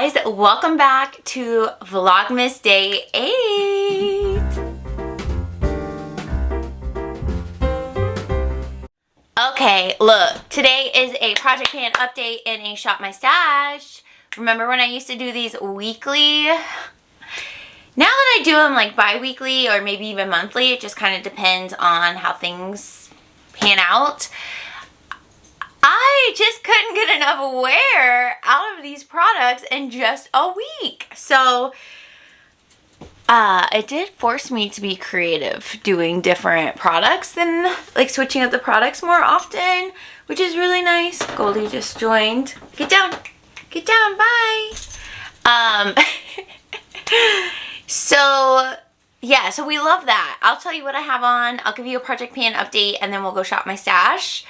guys, welcome back to Vlogmas Day 8. Okay, look, today is a project pan update and a shop my stash. Remember when I used to do these weekly? Now that I do them like bi-weekly or maybe even monthly, it just kind of depends on how things pan out. I just couldn't get enough wear out of these products in just a week. So it did force me to be creative doing different products and like switching up the products more often, which is really nice. Goldie just joined. Get down, bye. So yeah, so we love that. I'll tell you what I have on. I'll give you a project pan update and then we'll go shop my stash.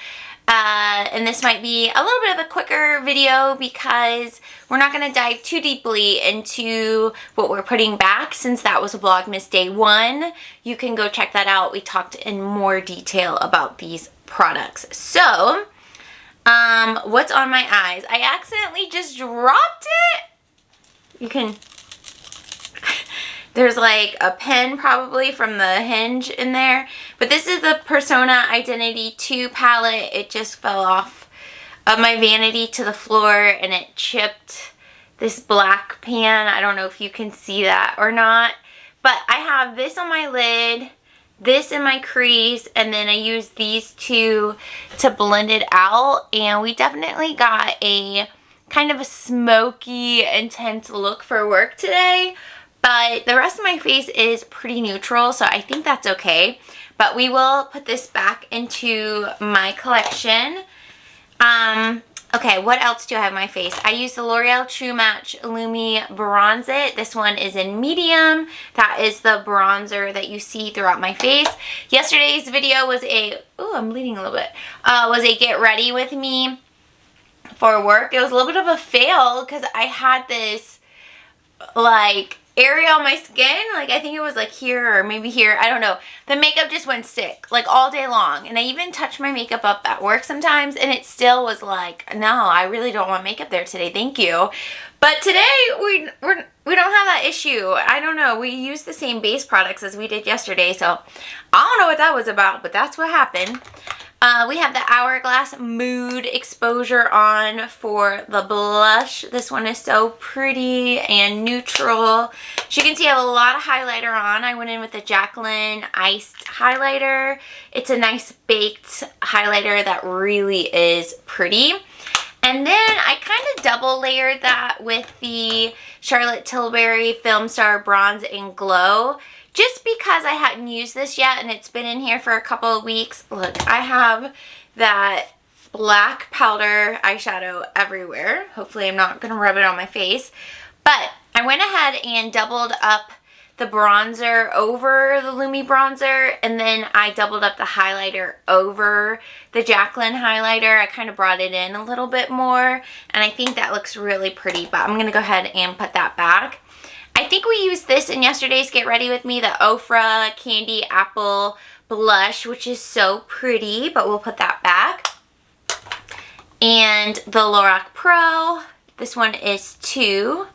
And this might be a little bit of a quicker video because we're not going to dive too deeply into what we're putting back since that was Vlogmas Day 1. You can go check that out. We talked in more detail about these products. So, what's on my eyes? I accidentally just dropped it. You can... There's like a pen probably from the hinge in there. But this is the Persona Identity 2 palette. It just fell off of my vanity to the floor and it chipped this black pan. I don't know if you can see that or not. But I have this on my lid, this in my crease, and then I use these two to blend it out. And we definitely got a kind of a smoky, intense look for work today. But the rest of my face is pretty neutral, so I think that's okay. But we will put this back into my collection. Okay, what else do I have on my face? I use the L'Oreal True Match Lumi Bronze It. This one is in medium. That is the bronzer that you see throughout my face. Yesterday's video was a, ooh, I'm bleeding a little bit, was a get ready with me for work. It was a little bit of a fail because I had this, like, area on my skin, like I think it was like here or maybe here, I don't know. The makeup just wouldn't stick like all day long, and I even touch my makeup up at work sometimes and it still was like, no, I really don't want makeup there today, thank you. But today we don't have that issue. I don't know, we used the same base products as we did yesterday, so I don't know what that was about, but that's what happened. We have the Hourglass Mood Exposure on for the blush. This one is so pretty and neutral. As you can see, I have a lot of highlighter on. I went in with the Jaclyn Iced Highlighter. It's a nice baked highlighter that really is pretty. And then I kind of double layered that with the Charlotte Tilbury Film Star Bronze and Glow. Just because I hadn't used this yet and it's been in here for a couple of weeks. Look, I have that black powder eyeshadow everywhere. Hopefully I'm not going to rub it on my face. But I went ahead and doubled up the bronzer over the Lumi bronzer. And then I doubled up the highlighter over the Jaclyn highlighter. I kind of brought it in a little bit more. And I think that looks really pretty. But I'm going to go ahead and put that back. I think we used this in yesterday's Get Ready With Me, the Ofra Candy Apple Blush, which is so pretty, but we'll put that back. And the Lorac Pro, this one is 2.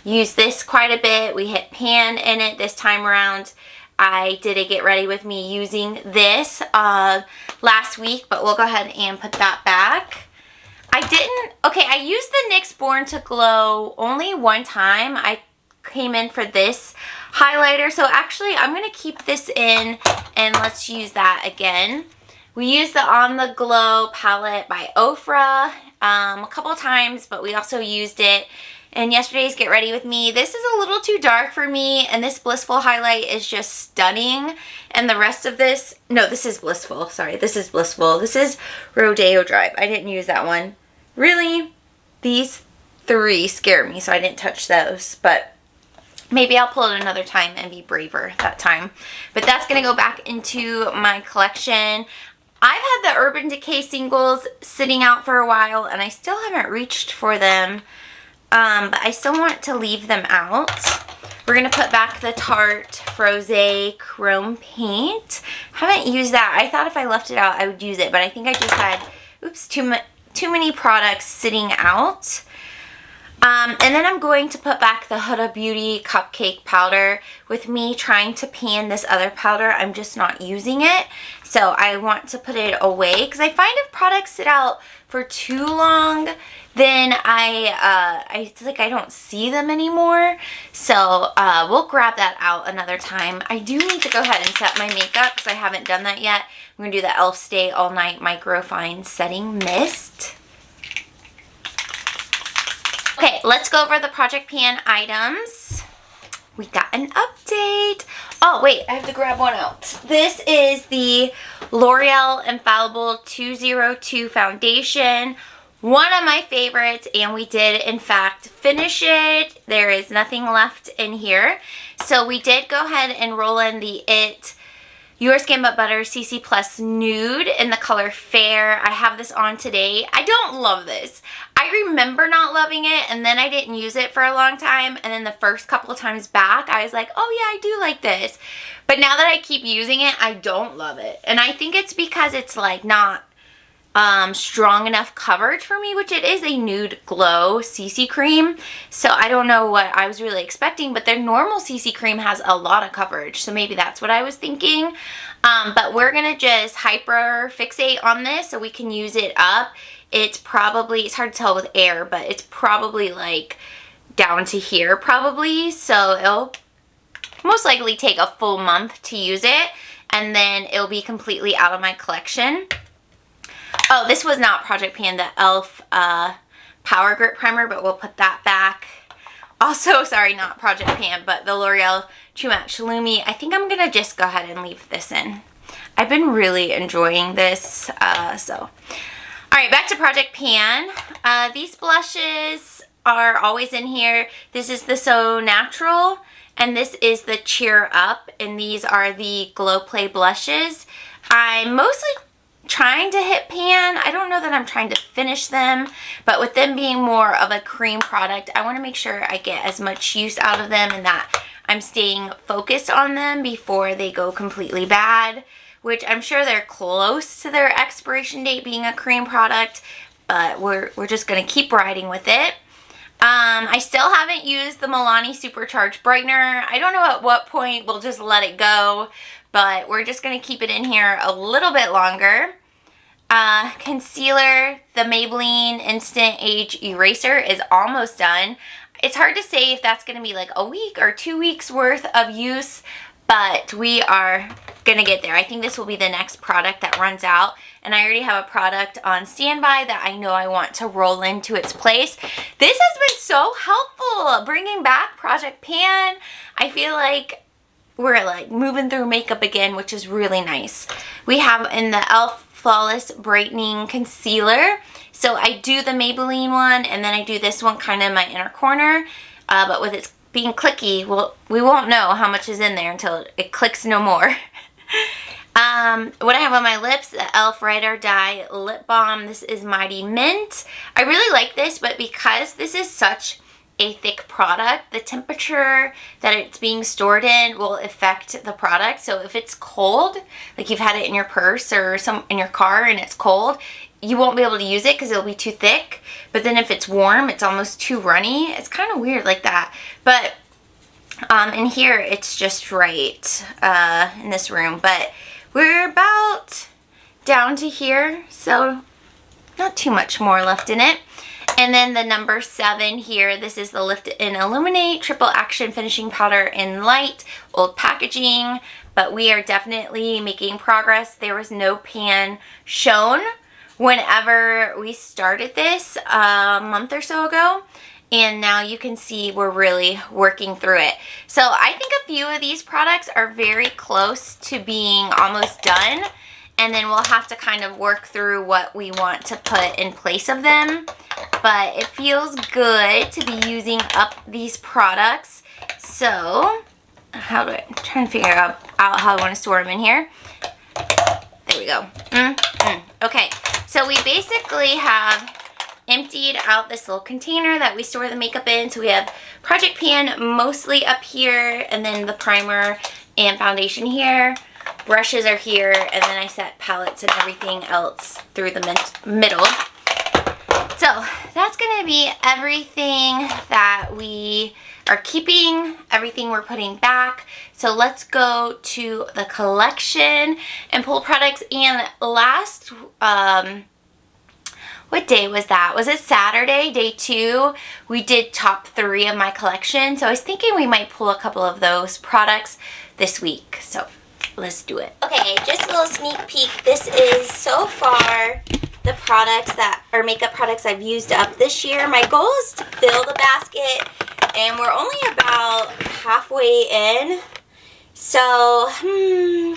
Use this quite a bit. We hit pan in it this time around. I did a Get Ready With Me using this last week, but we'll go ahead and put that back. I used the NYX Born to Glow only one time. I came in for this highlighter, so actually I'm going to keep this in and let's use that again. We used the On The Glow palette by Ofra a couple times, but we also used it in yesterday's Get Ready With Me. This is a little too dark for me, and this Blissful highlight is just stunning, and the rest of this, no, this is Blissful, sorry, this is Blissful. This is Rodeo Drive. I didn't use that one. Really? These 3 scare me, so I didn't touch those, but maybe I'll pull it another time and be braver that time. But that's going to go back into my collection. I've had the Urban Decay singles sitting out for a while and I still haven't reached for them. But I still want to leave them out. We're going to put back the Tarte Froze Chrome Paint. Haven't used that. I thought if I left it out I would use it, but I think I just had, oops, too many products sitting out. And then I'm going to put back the Huda Beauty Cupcake Powder. With me trying to pan this other powder, I'm just not using it. So I want to put it away because I find if products sit out for too long, then it's like I don't see them anymore. So we'll grab that out another time. I do need to go ahead and set my makeup because I haven't done that yet. I'm going to do the e.l.f. Stay All Night Micro Fine Setting Mist. Okay, let's go over the Project Pan items. We got an update. Oh, wait, I have to grab one out. This is the L'Oreal Infallible 202 Foundation. One of my favorites, and we did, in fact, finish it. There is nothing left in here. So we did go ahead and roll in the Your Skin But Butter CC Plus Nude in the color Fair. I have this on today. I don't love this. I remember not loving it, and then I didn't use it for a long time, and then the first couple of times back, I was like, oh yeah, I do like this. But now that I keep using it, I don't love it. And I think it's because it's like not strong enough coverage for me, which it is a nude glow CC cream. So I don't know what I was really expecting, but their normal CC cream has a lot of coverage. So maybe that's what I was thinking. But we're going to just hyper fixate on this so we can use it up. It's probably, it's hard to tell with air, but it's probably like down to here probably. So it'll most likely take a full month to use it, and then it'll be completely out of my collection. Oh, this was not Project Pan, the e.l.f. Power Grip Primer, but we'll put that back. Also, sorry, not Project Pan, but the L'Oreal True Match Lumi. I think I'm going to just go ahead and leave this in. I've been really enjoying this, Alright, back to Project Pan. These blushes are always in here. This is the So Natural, and this is the Cheer Up, and these are the Glow Play blushes. I'm mostly trying to hit pan. I don't know that I'm trying to finish them, but with them being more of a cream product, I want to make sure I get as much use out of them and that I'm staying focused on them before they go completely bad, which I'm sure they're close to their expiration date being a cream product, but we're just going to keep riding with it. I still haven't used the Milani Supercharged Brightener. I don't know at what point we'll just let it go, but we're just going to keep it in here a little bit longer. Concealer, the Maybelline Instant Age Eraser is almost done. It's hard to say if that's going to be like a week or 2 weeks worth of use, but we are going to get there. I think this will be the next product that runs out, and I already have a product on standby that I know I want to roll into its place. This has been so helpful, bringing back Project Pan. I feel like we're like moving through makeup again, which is really nice. We have in the e.l.f. Flawless Brightening Concealer. So I do the Maybelline one, and then I do this one kind of in my inner corner. But with it being clicky, we won't know how much is in there until it clicks no more. What I have on my lips, the e.l.f. Ride or Die Lip Balm. This is Mighty Mint. I really like this, but because this is such a thick product, the temperature that it's being stored in will affect the product. So if it's cold, like you've had it in your purse or in your car and it's cold, you won't be able to use it because it'll be too thick. But then if it's warm, it's almost too runny. It's kind of weird like that. But in here, it's just right in this room. But we're about down to here, so not too much more left in it. And then the number 7 here, this is the Lift and Illuminate Triple Action Finishing Powder in Light, old packaging, but we are definitely making progress. There was no pan shown whenever we started this a month or so ago, and now you can see we're really working through it. So I think a few of these products are very close to being almost done, and then we'll have to kind of work through what we want to put in place of them. But it feels good to be using up these products. So, I'm trying to figure out how I want to store them in here. There we go. Okay, so we basically have emptied out this little container that we store the makeup in. So we have Project Pan mostly up here, and then the primer and foundation here. Brushes are here, and then I set palettes and everything else through the middle. So that's going to be everything that we are keeping, everything we're putting back. So let's go to the collection and pull products. And last, what day was that? Was it Saturday, day 2? We did top 3 of my collection. So I was thinking we might pull a couple of those products this week. So let's do it. Okay, just a little sneak peek. This is so far the products that are makeup products I've used up this year. My goal is to fill the basket, and we're only about halfway in. So, I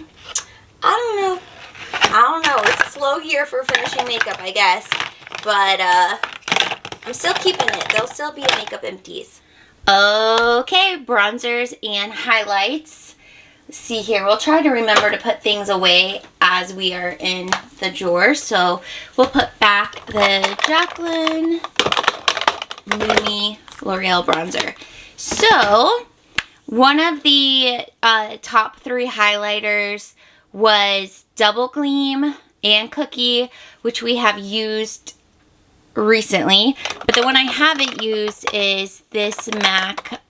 don't know. It's a slow year for finishing makeup, I guess. But I'm still keeping it. There'll still be makeup empties. Okay, bronzers and highlights. See here, we'll try to remember to put things away as we are in the drawer. So we'll put back the Jaclyn Lumi L'Oreal bronzer. So one of the top 3 highlighters was Double Gleam and Cookie, which we have used recently, but the one I haven't used is this MAC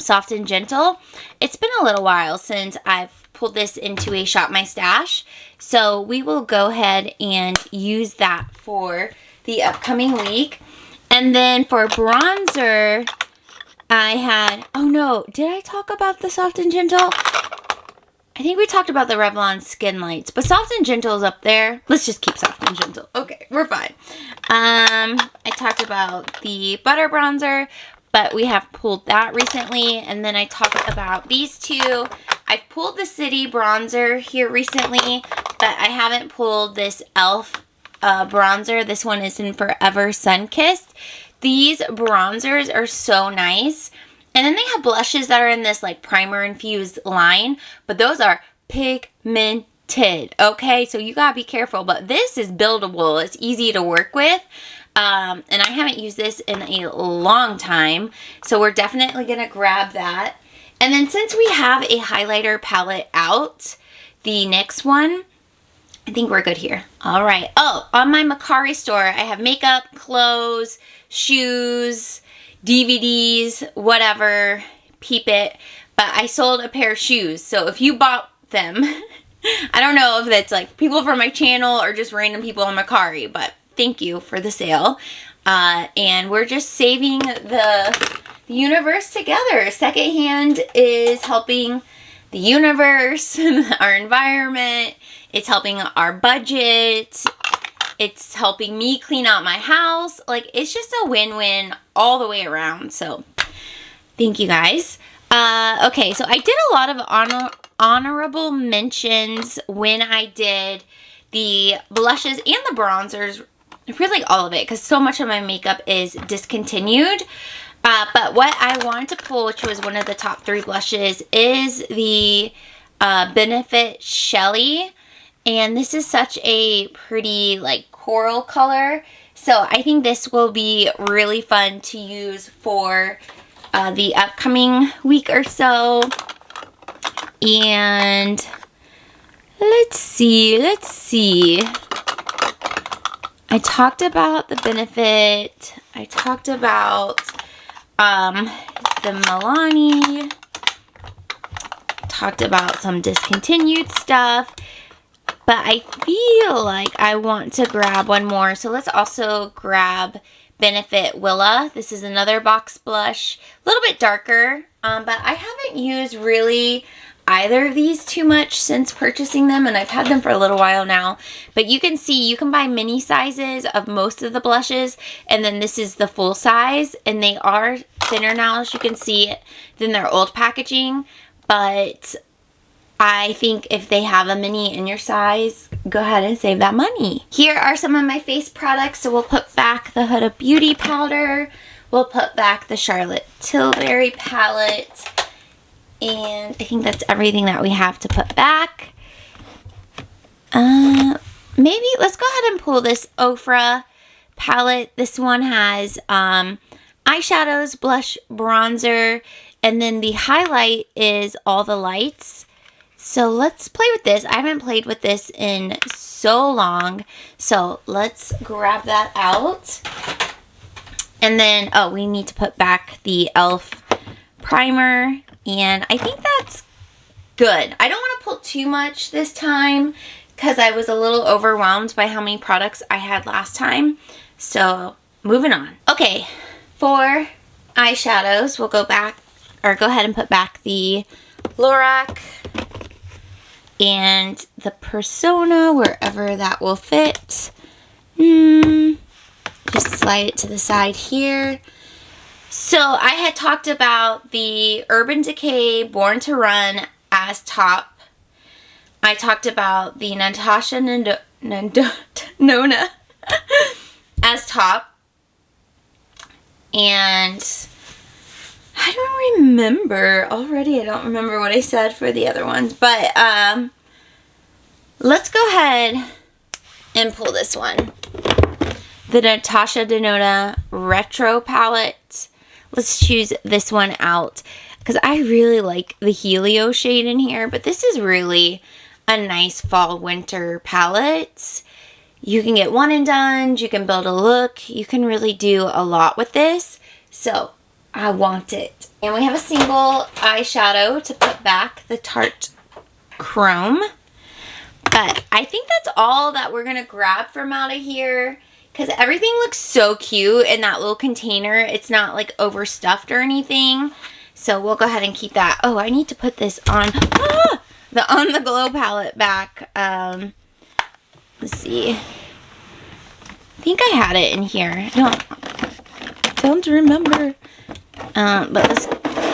Soft and Gentle. It's been a little while since I've pulled this into a Shop My Stash, so we will go ahead and use that for the upcoming week. And then for bronzer, I had, oh no, did I talk about the Soft and Gentle? I think we talked about the Revlon Skin Lights, but Soft and Gentle is up there. Let's just keep Soft and Gentle. Okay, we're fine. I talked about the Butter Bronzer, but we have pulled that recently. And then I talked about these two. I've pulled the City Bronzer here recently, but I haven't pulled this e.l.f. bronzer. This one is in Forever Sunkissed. These bronzers are so nice. And then they have blushes that are in this like primer infused line, but those are pigmented, okay? So you gotta be careful, but this is buildable. It's easy to work with. And I haven't used this in a long time, so we're definitely gonna grab that. And then since we have a highlighter palette out, the next one, I think we're good here. All right. Oh, on my Mercari store, I have makeup, clothes, shoes, DVDs, whatever, peep it, but I sold a pair of shoes. So if you bought them, I don't know if that's like people from my channel or just random people on Mercari, but thank you for the sale. And we're just saving the universe together. Secondhand is helping the universe, our environment. It's helping our budget. It's helping me clean out my house. Like, it's just a win-win all the way around. So, thank you guys. Okay, so I did a lot of honorable mentions when I did the blushes and the bronzers. Really all of it, because so much of my makeup is discontinued. But what I wanted to pull, which was one of the top 3 blushes, is the Benefit Shelly. And this is such a pretty, like, coral color. So I think this will be really fun to use for the upcoming week or so. And let's see. I talked about the Benefit. I talked about the Milani. Talked about some discontinued stuff. But I feel like I want to grab one more. So let's also grab Benefit Willa. This is another box blush. A little bit darker. But I haven't used really either of these too much since purchasing them. And I've had them for a little while now. But you can see, you can buy mini sizes of most of the blushes. And then this is the full size. And they are thinner now, as you can see, than their old packaging. But I think if they have a mini in your size, go ahead and save that money. Here are some of my face products. So we'll put back the Huda Beauty powder. We'll put back the Charlotte Tilbury palette. And I think that's everything that we have to put back. Maybe let's go ahead and pull this Ofra palette. This one has eyeshadows, blush, bronzer, and then the highlight is All the Lights. So let's play with this. I haven't played with this in so long. So let's grab that out. And then, oh, we need to put back the e.l.f. primer. And I think that's good. I don't want to pull too much this time because I was a little overwhelmed by how many products I had last time. So, moving on. Okay, for eyeshadows, we'll go back, or go ahead and put back the Lorac and the Persona, wherever that will fit. Just slide it to the side here. So I had talked about the Urban Decay Born to Run as top. I talked about the Natasha Nona as top. And I don't remember already. I don't remember what I said for the other ones. But let's go ahead and pull this one. The Natasha Denona Retro Palette. Let's choose this one out because I really like the Helio shade in here, but this is really a nice fall winter palette. You can get one and done, you can build a look, you can really do a lot with this, so I want it. And we have a single eyeshadow to put back, the Tarte Chrome, but I think that's all that we're gonna grab from out of here. Because everything looks so cute in that little container. It's not like overstuffed or anything. So we'll go ahead and keep that. Oh, I need to put this on the On The Glow palette back. Let's see. I think I had it in here. I don't remember. But let's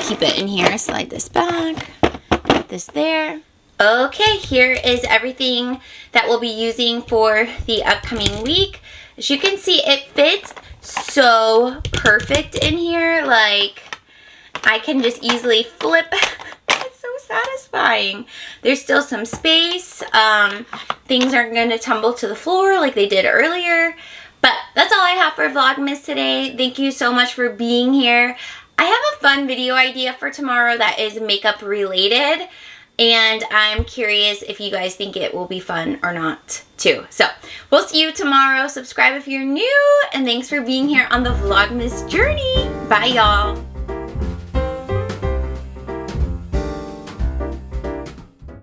keep it in here. Slide this back. Put this there. Okay, here is everything that we'll be using for the upcoming week. As you can see, it fits so perfect in here. Like, I can just easily flip. It's so satisfying. There's still some space. Things aren't going to tumble to the floor like they did earlier. But that's all I have for Vlogmas today. Thank you so much for being here. I have a fun video idea for tomorrow that is makeup related. And I'm curious if you guys think it will be fun or not too. So we'll see you tomorrow. Subscribe if you're new. And thanks for being here on the Vlogmas journey. Bye, y'all.